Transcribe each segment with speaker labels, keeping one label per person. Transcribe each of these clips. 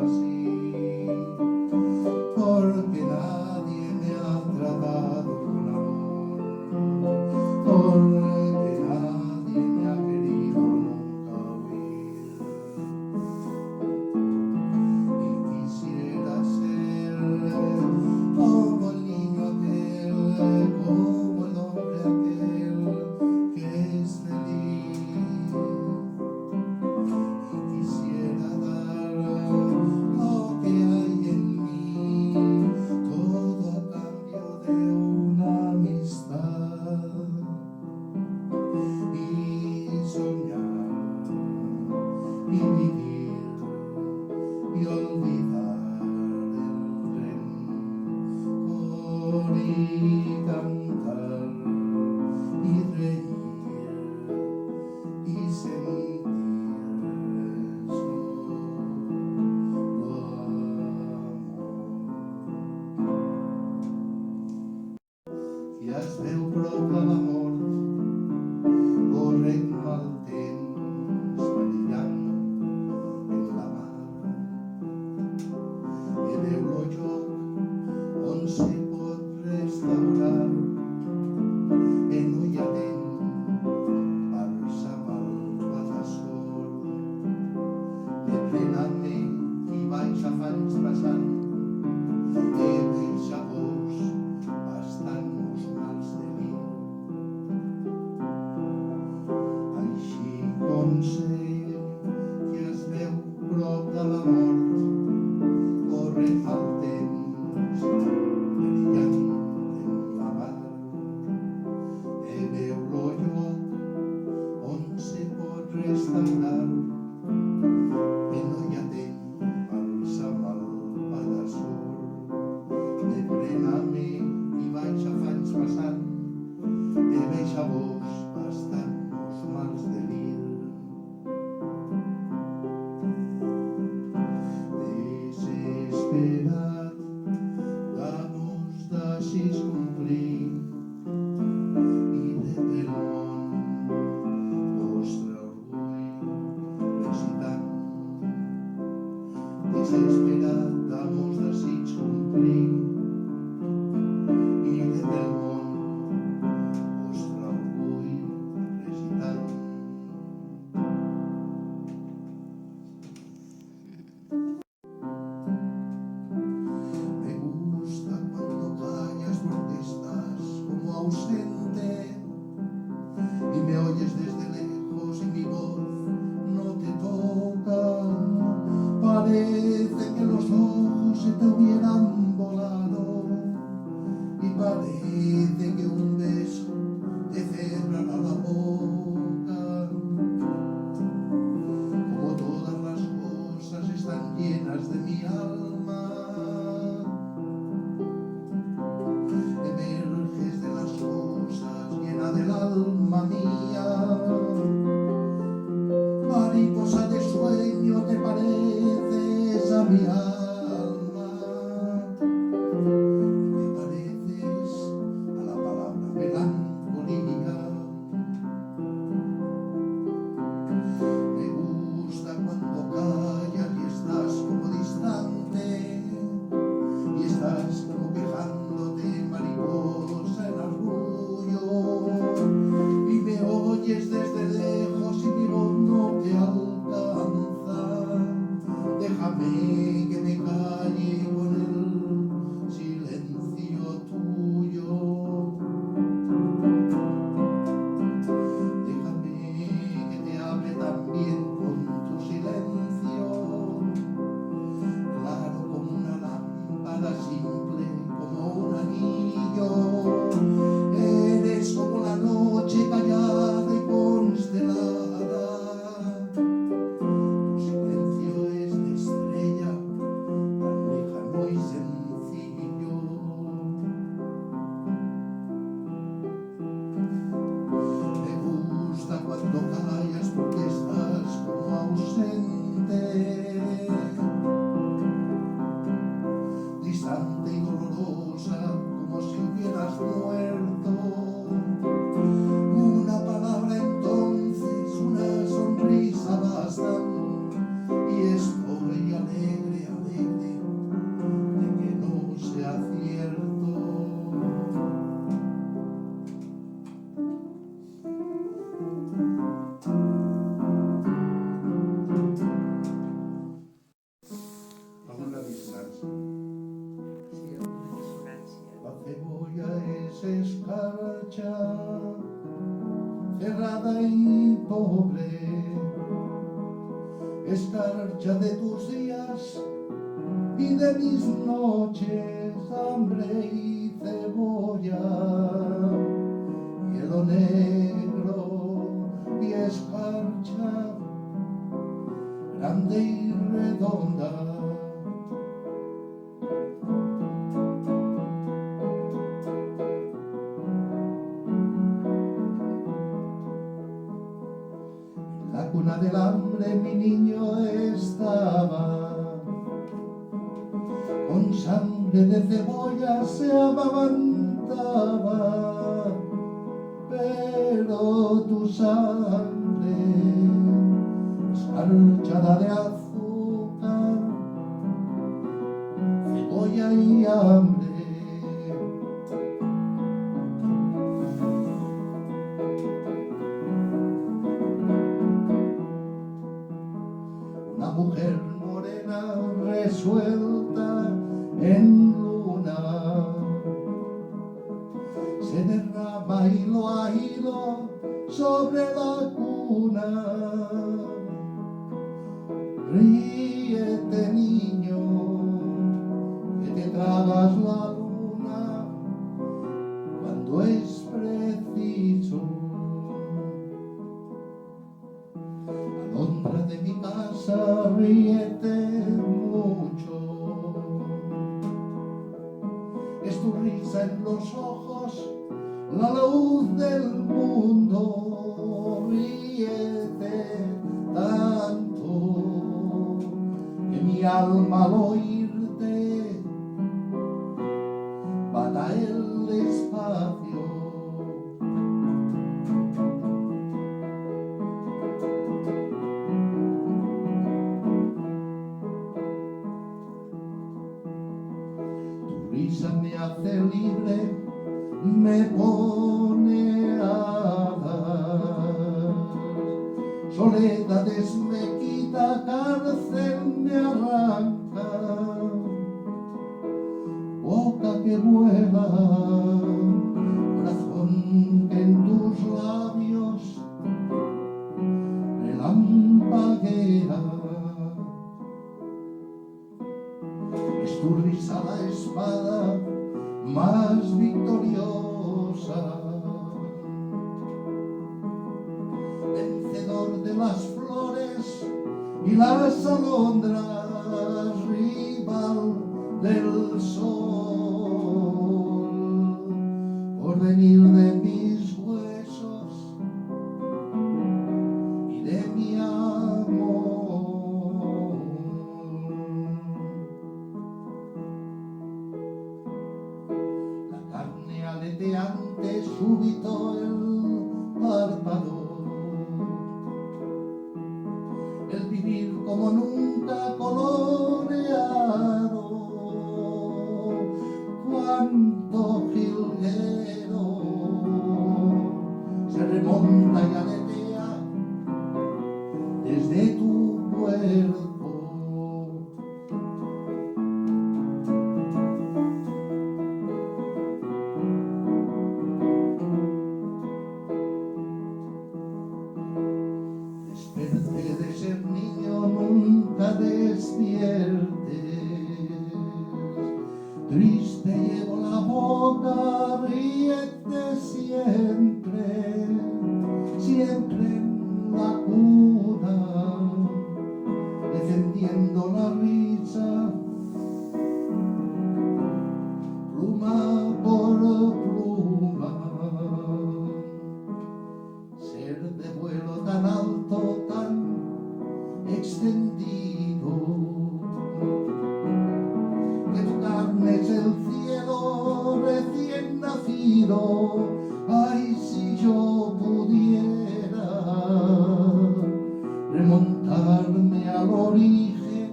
Speaker 1: así, porque nadie me ha tratado con amor, porque nadie me ha querido nunca oír. Y quisiera ser como el niño aquel, como el hombre aquel que es feliz. Y quisiera dar lo que hay en mí, todo a cambio de una amistad. Y soñar, y vivir, y olvidar el rencor, y cantar, y reír, y sentir solo amor. I es veu prop de la mort, corrent el temps perillant en la mar, i veu lo lloc on se pot restaurar en no hi ha temps per sa malvada sort. De plenament i baixa fanys passant, de deixa vos bastant els mals de mi. Així com sé que es veu prop de la mort, corrent el temps perillant en la mar, de veu lo lloc on se pot restaurar que no hi ha temps per sa malvada sort. De plenament i vaig a fanys passant, de veig a vos bastant els mals de dir. Desesperat d'amos d'aixís complir, i de pel món vostre orgull recitant. Desesperat d'amos desig complir, i de pel món vostre orgull recitant. Me gusta cuando callas porque estás como ausente y me oyes desde lejos y mi voz no te toca. Parece que los ojos se te hubieran volado y parece que un beso te cerrará la boca. Como todas las cosas están llenas de mi alma, emerges de las cosas llena del alma mía. Mariposa de sueño te pareces a mi alma, te pareces a la palabra melancolía. Me gusta cuando callas y estás como distante disonància.
Speaker 2: Sí, una dissonància.
Speaker 1: La cebolla es escarcha, cerrada y pobre, escarcha de tus días y de mis noches, hambre y cebolla, hielo negro y escarcha, grande y redonda. En la cuna del hambre mi niño estaba, con sangre de cebolla se amamantaba, pero tu sangre, escarchada de azúcar, cebolla y hambre. Una mujer morena resuelta en luna se derrama hilo a hilo sobre la cuna. Ríete, niño, que te tragas la luna cuando es preciso. Alondra de mi casa, ríete mucho. Es tu risa en los ojos, la luz del mundo. Ríete tanto que mi alma al oírte bata el espacio. Risa me hace libre, me pone alas, soledades me quita, cárcel me arranca, boca que vuela, corazón que en tus labios relampaguea. Es tu risa la espada más victoriosa, vencedor de las flores y las alondras, rival del sol, porvenir de mis huesos y de mi amor. Aleteante, súbito el párpado, el vivir como nunca coloreado, cuánto jilguero se remonta y aletea desde tu cuerpo. De ser niño nunca despiertes, triste llevo la boca, ríete siempre, siempre en la cuna, defendiendo la risa, pluma por pluma, ser de vuelo tan alto, tan extendido, que tu carne es el cielo recién nacido. Ay, si yo pudiera remontarme al origen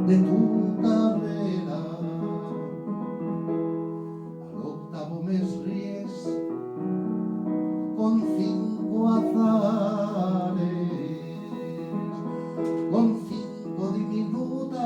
Speaker 1: de tu carrera, al octavo mes ríes con 5 azares, con 5 diminutas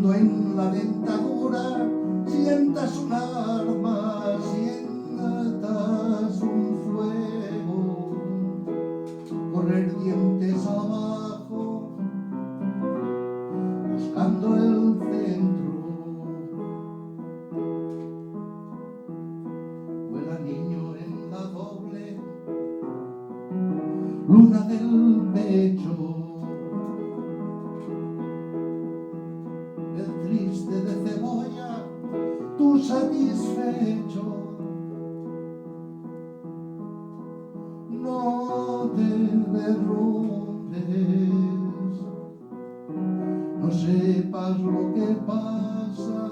Speaker 1: cuando en la dentadura sientas un arma, sientas un fuego, correr dientes abajo, buscando el centro. Vuela niño en la doble luna del pecho, el triste de cebolla, tú satisfecho. No te derrumbes, no sepas lo que pasa,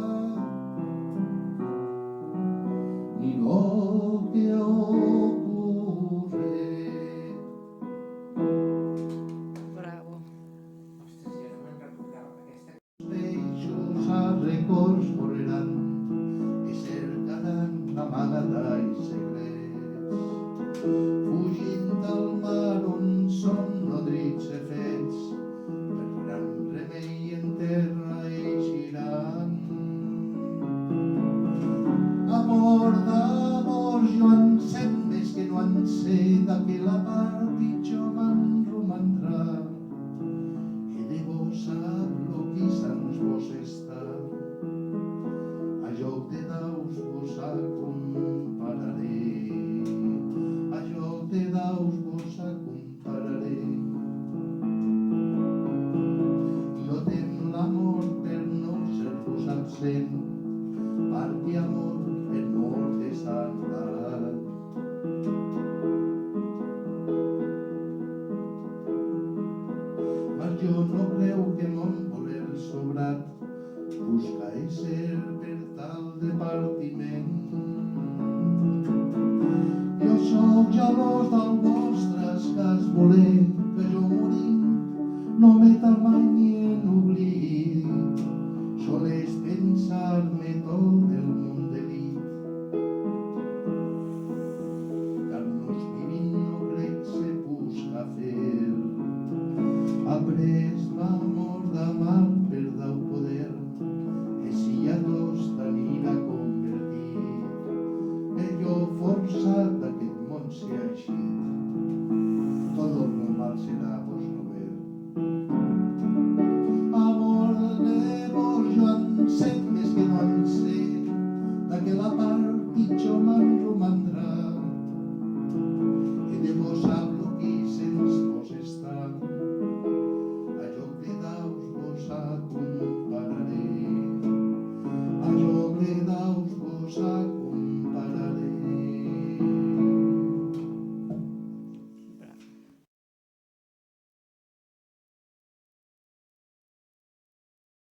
Speaker 1: ni lo que ocurre.
Speaker 2: Bravo.
Speaker 3: Ostres, jo no me'n recordava aquesta.
Speaker 1: Peixos a records correran i cercaran amagada i secrets, fugint del mar on són nodrits e fets, per gran remei en terra eixiran. Amor d'amor, jo en sent més que no en sé, de que la part pitjor me'n romandrà. E de vos sap lo qui sans vos està, a lloc de daus vos acompararé, a lloc de daus vos acompararé. Jo tem l'amor per no ser-vos absent,